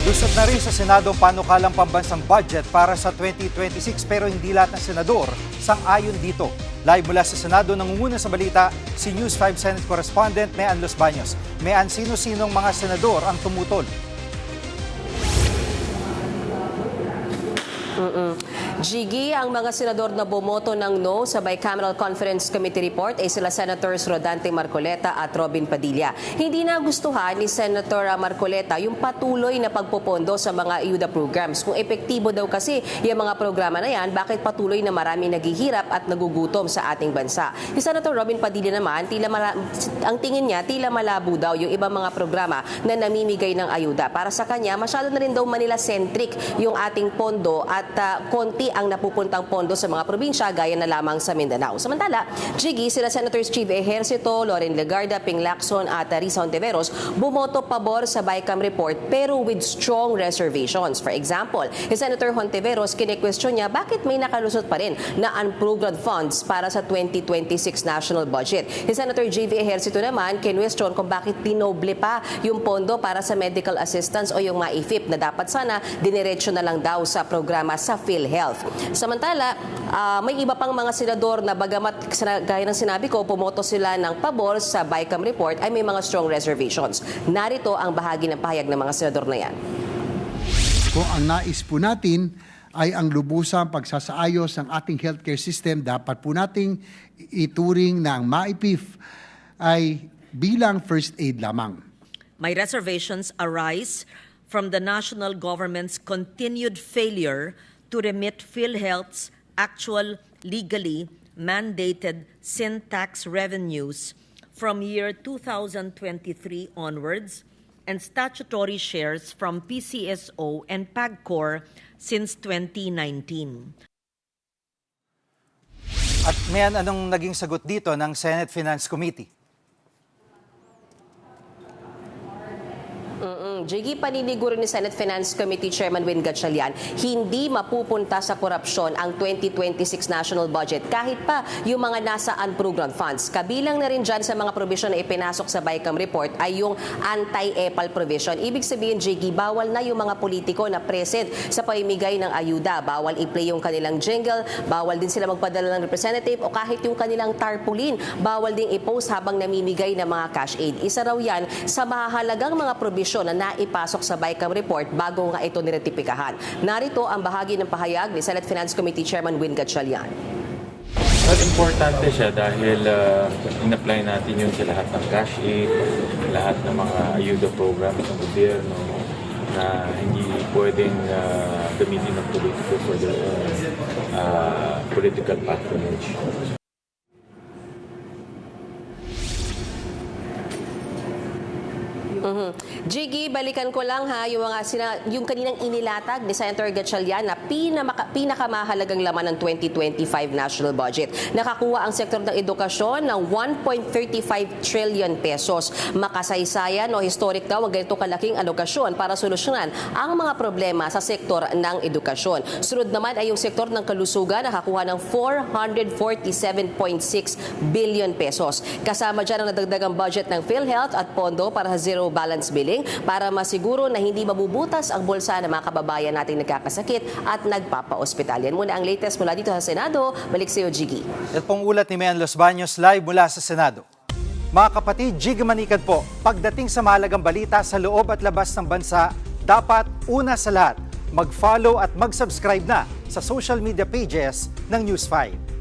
Lusot na rin sa Senado ang panukalang pambansang budget para sa 2026 pero hindi lahat ng senador sang-ayon dito. Live mula sa Senado, nangunguna sa balita si News 5 Senate Correspondent Mean Los Baños. Mean, sino-sinong mga senador ang tumutol? Gigi, ang mga senador na bumoto ng no sa Bicameral Conference Committee report ay sila Senators Rodante Marcoleta at Robin Padilla. Hindi nagustuhan ni Senator Marcoleta yung patuloy na pagpopondo sa mga ayuda programs. Kung epektibo daw kasi yung mga programa na yan, bakit patuloy na marami naghihirap at nagugutom sa ating bansa? Si Senator Robin Padilla naman, ang tingin niya, tila malabo daw yung ibang mga programa na namimigay ng ayuda. Para sa kanya, masyado na rin daw Manila-centric yung ating pondo at konti ang napupuntang pondo sa mga probinsya gaya na lamang sa Mindanao. Samantala, Gigi, sila Senators Chief Ejercito, Loren Legarda, Ping Lacson at Risa Hontiveros bumoto pabor sa BICAM report pero with strong reservations. For example, si Senator Hontiveros kine-question niya bakit may nakalusot pa rin na unprogrammed funds para sa 2026 national budget. Si Senator JV Ejercito naman kine-question kung bakit dinoble pa yung pondo para sa medical assistance o yung MAIFIP na dapat sana diniretso na lang daw sa programa sa PhilHealth. Samantala, may iba pang mga senador na bagamat gaya ng sinabi ko, pumoto sila ng pabor sa BICAM report ay may mga strong reservations. Narito ang bahagi ng pahayag ng mga senador na yan. Kung ang nais po natin ay ang lubusang pagsasaayos ng ating healthcare system, dapat po nating ituring na ang MAIPIF ay bilang first aid lamang. My reservations arise from the national government's continued failure to remit PhilHealth's actual legally mandated sin tax revenues from year 2023 onwards and statutory shares from PCSO and PAGCOR since 2019. At Mean, anong naging sagot dito ng Senate Finance Committee? Jiggy, paniniguro ni Senate Finance Committee Chairman Win Gatchalian, hindi mapupunta sa korupsyon ang 2026 national budget kahit pa yung mga nasa unprogrammed funds. Kabilang na rin dyan sa mga provision na ipinasok sa BICAM report ay yung anti-EPAL provision. Ibig sabihin, Jiggy, bawal na yung mga politiko na present sa pamimigay ng ayuda. Bawal i-play yung kanilang jingle, bawal din sila magpadala ng representative o kahit yung kanilang tarpaulin. Bawal din i-post habang namimigay ng mga cash aid. Isa raw yan sa mahalagang mga provision na naipasok sa BICAM report bago nga ito niretipikahan. Narito ang bahagi ng pahayag ni Senate Finance Committee Chairman Win Gatchalian. Well, importante siya dahil in-apply natin yun sa lahat ng cash aid, lahat ng mga ayuda programs ng gobyerno na hindi pwedeng gamitin ng politiko for their own political patronage. Jiggy, balikan ko lang ha yung yung kaninang inilatag ni Senator Gatchalian na pinakamahalagang laman ng 2025 national budget. Nakakuha ang sektor ng edukasyon ng 1.35 trillion pesos. Makasaysayan o historic daw ang ganito kalaking alokasyon para solusyonan ang mga problema sa sektor ng edukasyon. Sunod naman ay yung sektor ng kalusugan, nakakuha ng 447.6 billion pesos. Kasama dyan ang nadagdagang budget ng PhilHealth at pondo para sa zero balance billing para masiguro na hindi mabubutas ang bulsa ng mga kababayan nating nagkakasakit at nagpapa-ospital. Yan muna ang latest mula dito sa Senado. Balik sa iyo, Gigi. Ito pong ulat ni Mean Los Baños live mula sa Senado. Mga kapatid, Gigi Manikad po, pagdating sa mahalagang balita sa loob at labas ng bansa, dapat una sa lahat, mag-follow at mag-subscribe na sa social media pages ng News 5.